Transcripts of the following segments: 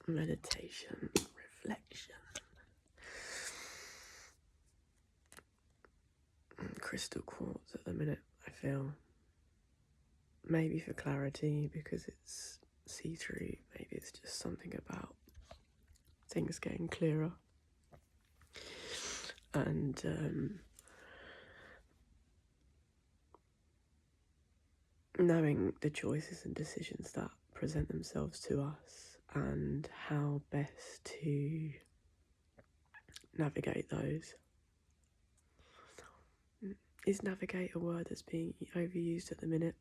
meditation, reflection, crystal quartz at the minute, I feel. Maybe for clarity because it's see-through, maybe it's just something about things getting clearer. And knowing the choices and decisions that present themselves to us and how best to navigate those. Is navigate a word that's being overused at the minute?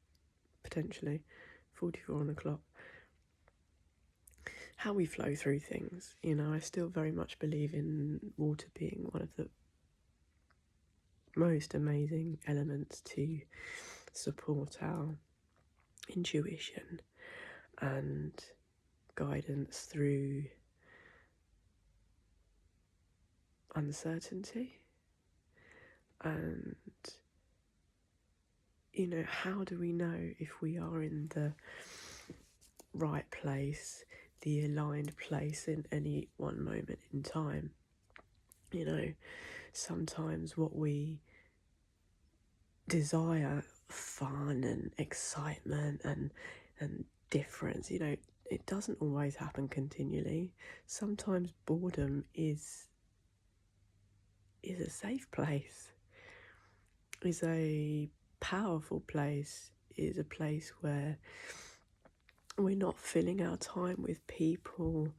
Potentially. 44 on the clock. How we flow through things. You know, I still very much believe in water being one of the most amazing elements to support our intuition and guidance through uncertainty. And, you know, how do we know if we are in the right place, the aligned place in any one moment in time? You know, sometimes what we desire, fun and excitement and difference, you know, it doesn't always happen continually. Sometimes boredom is a safe place, is a powerful place, is a place where we're not filling our time with people,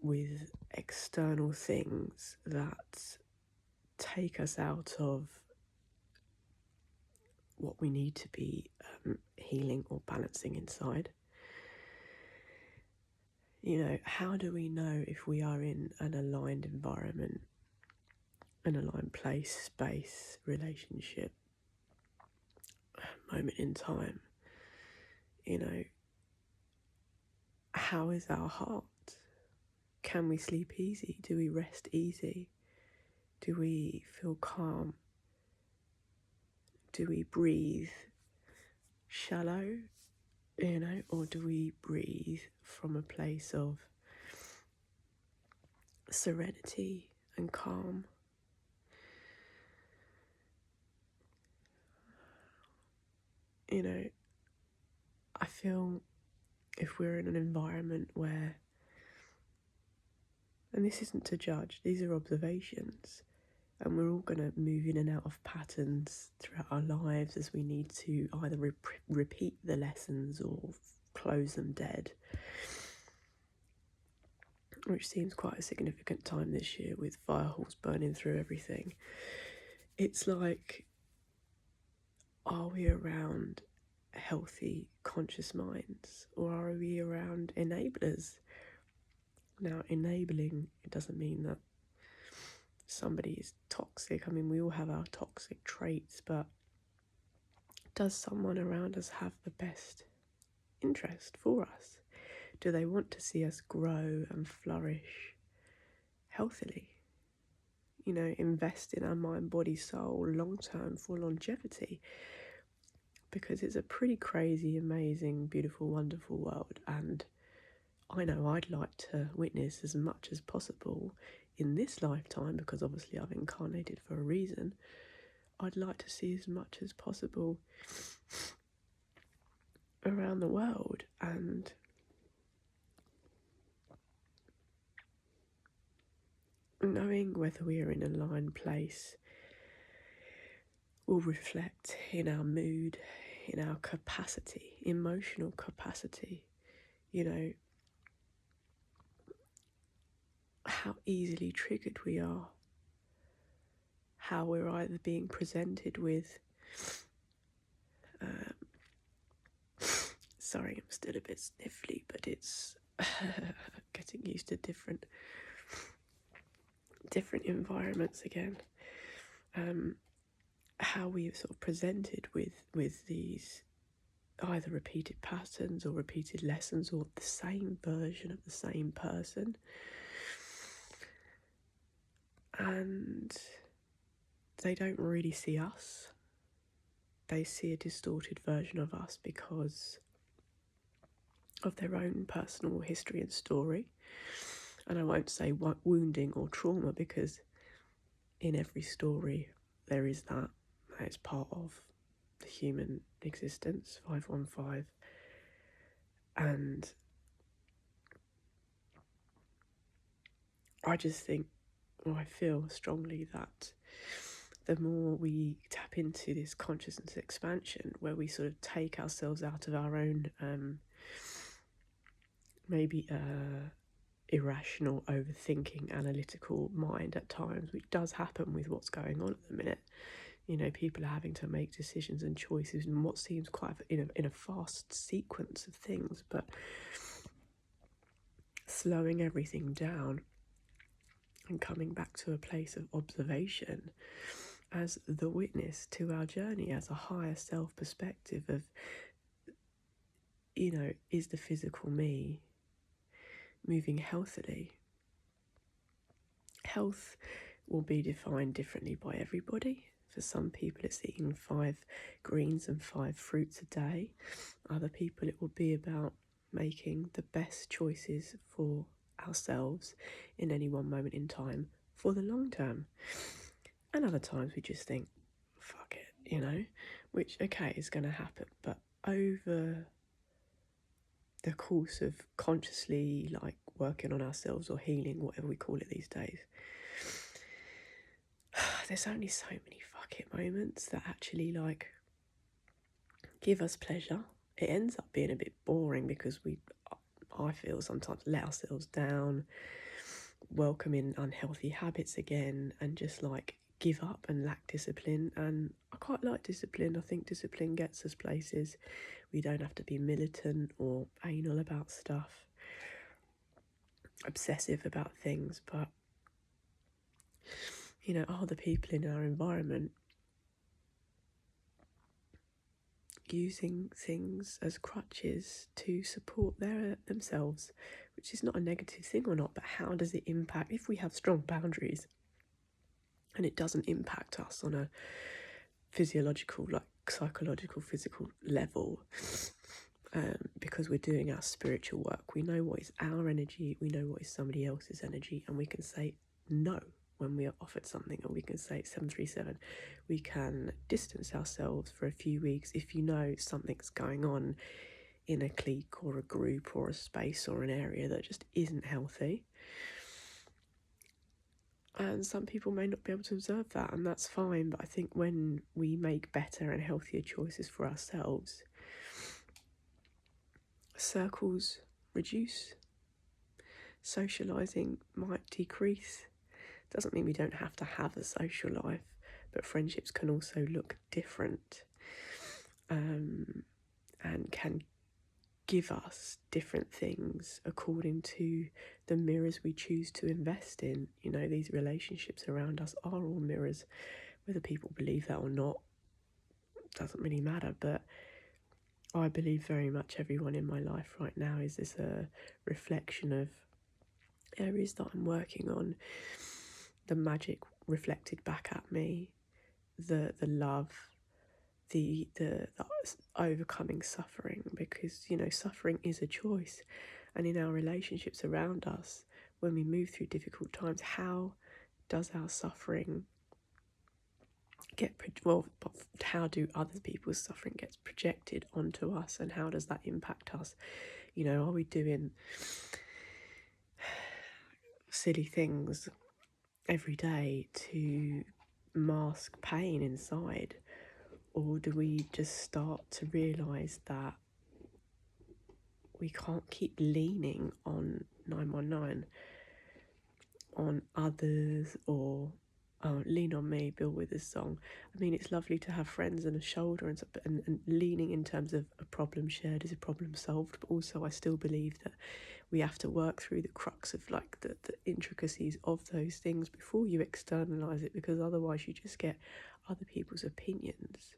with external things that take us out of what we need to be healing or balancing inside. You know, how do we know if we are in an aligned environment, an aligned place, space, relationship, moment in time? You know, how is our heart? Can we sleep easy? Do we rest easy? Do we feel calm? Do we breathe shallow, you know, or do we breathe from a place of serenity and calm? You know, I feel if we're in an environment where, and this isn't to judge, these are observations, and we're all going to move in and out of patterns throughout our lives as we need to either repeat the lessons or close them dead, which seems quite a significant time this year with fire halls burning through everything. It's like, are we around healthy, conscious minds, or are we around enablers? Now, enabling, it doesn't mean that somebody is toxic. I mean, we all have our toxic traits, but does someone around us have the best interest for us? Do they want to see us grow and flourish healthily? You know, invest in our mind, body, soul, long-term for longevity. Because it's a pretty crazy, amazing, beautiful, wonderful world. And I know I'd like to witness as much as possible in this lifetime, because obviously I've incarnated for a reason. I'd like to see as much as possible around the world, and knowing whether we are in a aligned place will reflect in our mood, in our capacity, emotional capacity, you know, how easily triggered we are, how we're either being presented with, sorry, I'm still a bit sniffly, but it's getting used to different environments again. How we're sort of presented with these either repeated patterns or repeated lessons or the same version of the same person. And they don't really see us. They see a distorted version of us because of their own personal history and story. And I won't say wounding or trauma, because in every story there is that. It's part of the human existence, 515. And I just think, I feel strongly that the more we tap into this consciousness expansion, where we sort of take ourselves out of our own maybe irrational, overthinking, analytical mind at times, which does happen with what's going on at the minute. You know, people are having to make decisions and choices in what seems quite in a fast sequence of things, but slowing everything down and coming back to a place of observation as the witness to our journey, as a higher self perspective of, you know, is the physical me moving healthily? Health will be defined differently by everybody. For some people, it's eating 5 greens and 5 fruits a day. Other people, it will be about making the best choices for ourselves in any one moment in time for the long term. And other times we just think, fuck it, you know, which, okay, is going to happen. But over the course of consciously, like, working on ourselves or healing, whatever we call it these days, there's only so many fuck it moments that actually, like, give us pleasure. It ends up being a bit boring because I feel, sometimes let ourselves down, welcome in unhealthy habits again, and just like give up and lack discipline. And I quite like discipline. I think discipline gets us places. We don't have to be militant or anal about stuff, obsessive about things. But, you know, are the people in our environment using things as crutches to support themselves, which is not a negative thing or not, but how does it impact? If we have strong boundaries and it doesn't impact us on a physiological, like psychological, physical level, because we're doing our spiritual work, we know what is our energy, we know what is somebody else's energy, and we can say no when we are offered something, or we can say 737. We can distance ourselves for a few weeks if you know something's going on in a clique or a group or a space or an area that just isn't healthy. And some people may not be able to observe that, and that's fine. But I think when we make better and healthier choices for ourselves, circles reduce, socialising might decrease. Doesn't mean we don't have to have a social life, but friendships can also look different, and can give us different things according to the mirrors we choose to invest in. You know, these relationships around us are all mirrors. Whether people believe that or not doesn't really matter, but I believe very much everyone in my life right now is this a reflection of areas that I'm working on, the magic reflected back at me, the love, the overcoming suffering, because, you know, suffering is a choice. And in our relationships around us, when we move through difficult times, how does our suffering how do other people's suffering get projected onto us, and how does that impact us? You know, are we doing silly things every day to mask pain inside, or do we just start to realise that we can't keep leaning on 919, on others, or Lean on Me, Bill Withers' song? I mean, it's lovely to have friends and a shoulder and leaning in terms of a problem shared is a problem solved, but also I still believe that we have to work through the crux of, like, the intricacies of those things before you externalise it, because otherwise you just get other people's opinions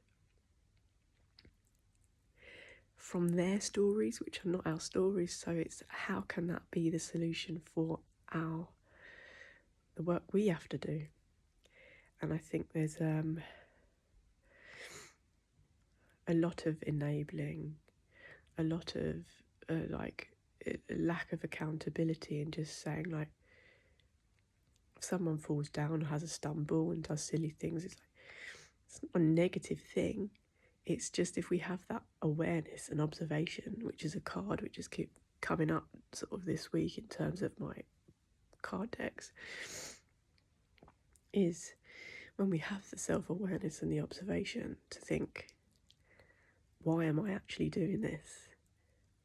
from their stories, which are not our stories. So it's, how can that be the solution for the work we have to do? And I think there's a lot of enabling, a lot of like a lack of accountability, and just saying, like, if someone falls down or has a stumble and does silly things, it's not a negative thing. It's just, if we have that awareness and observation, which is a card which just keep coming up sort of this week in terms of my card decks, is when we have the self-awareness and the observation to think, why am I actually doing this?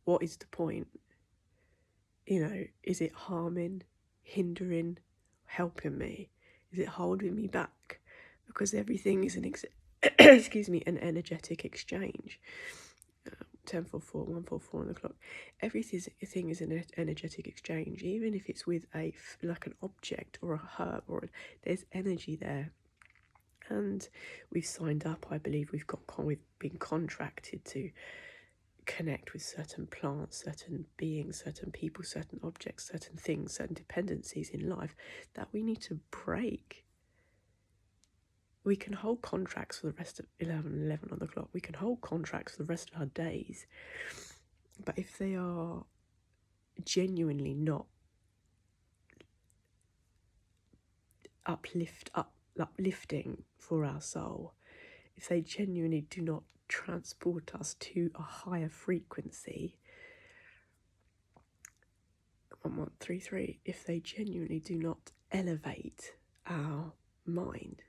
What is the point? Is it harming, hindering, helping me? Is it holding me back? Because everything is excuse me, an energetic exchange. 1044, 144 on the clock. Everything is an energetic exchange, even if it's with like an object or a herb, or there's energy there. And we've signed up, I believe we've been contracted to connect with certain plants, certain beings, certain people, certain objects, certain things, certain dependencies in life that we need to break. We can hold contracts for the rest of 11 on the clock. We can hold contracts for the rest of our days. But if they are genuinely not uplifting for our soul, if they genuinely do not transport us to a higher frequency, 1133, if they genuinely do not elevate our mind,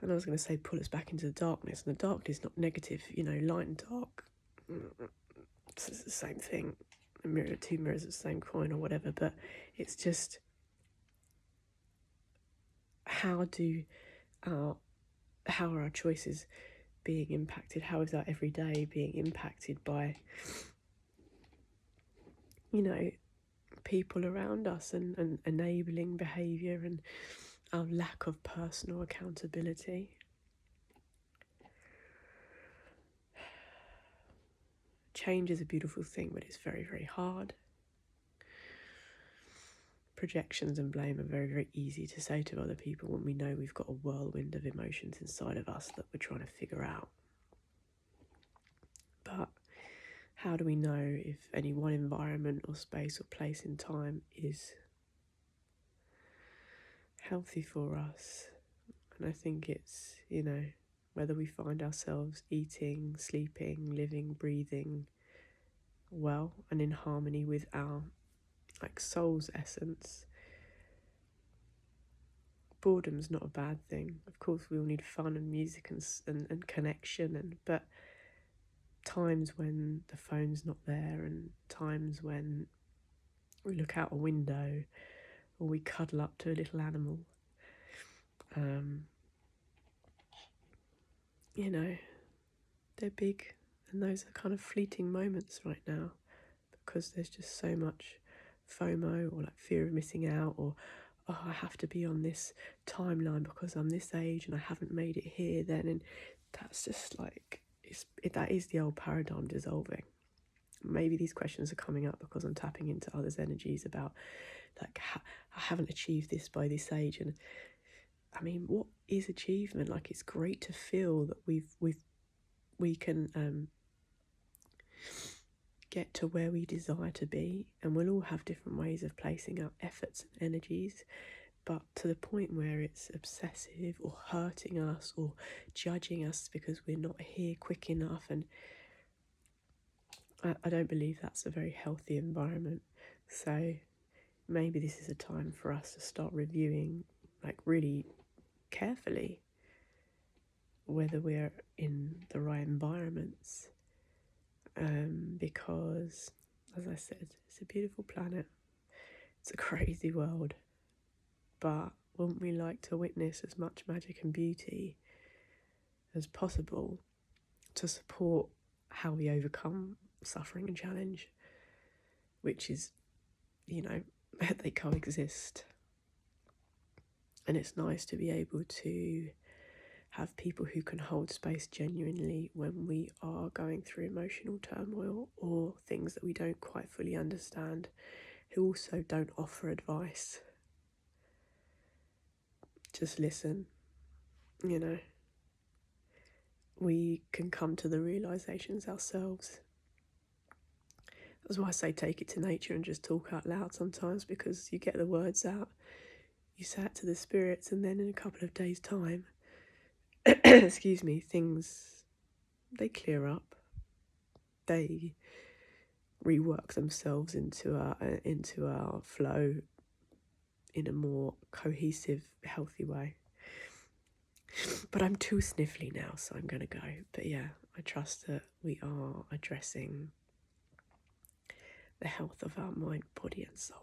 and I was going to say pull us back into the darkness, and the darkness is not negative, light and dark, it's the same thing, two mirrors of the same coin or whatever, but it's just, how are our choices being impacted? How is our everyday being impacted by, people around us, and enabling behaviour, and our lack of personal accountability? Change is a beautiful thing, but it's very, very hard. Projections and blame are very, very easy to say to other people when we know we've got a whirlwind of emotions inside of us that we're trying to figure out. But how do we know if any one environment or space or place in time is healthy for us? And I think it's, whether we find ourselves eating, sleeping, living, breathing well and in harmony with our soul's essence. Boredom's not a bad thing. Of course, we all need fun and music and connection, but times when the phone's not there, and times when we look out a window or we cuddle up to a little animal, they're big, and those are kind of fleeting moments right now, because there's just so much FOMO, or fear of missing out, or I have to be on this timeline because I'm this age and I haven't made it here then, and that's just that is the old paradigm dissolving. Maybe these questions are coming up because I'm tapping into others' energies about I haven't achieved this by this age, and I mean, what is achievement? It's great to feel that we can get to where we desire to be, and we'll all have different ways of placing our efforts and energies, but to the point where it's obsessive or hurting us or judging us because we're not here quick enough, and I don't believe that's a very healthy environment. So maybe this is a time for us to start reviewing really carefully whether we're in the right environments, because, as I said, it's a beautiful planet, it's a crazy world, but wouldn't we like to witness as much magic and beauty as possible to support how we overcome suffering and challenge, which is, they coexist. And it's nice to be able to have people who can hold space genuinely when we are going through emotional turmoil or things that we don't quite fully understand, who also don't offer advice. Just listen, we can come to the realizations ourselves. That's why I say take it to nature and just talk out loud sometimes, because you get the words out, you say it to the spirits, and then in a couple of days' time, excuse me, things, they clear up. They rework themselves into our flow in a more cohesive, healthy way. But I'm too sniffly now, so I'm going to go. But yeah, I trust that we are addressing the health of our mind, body and soul.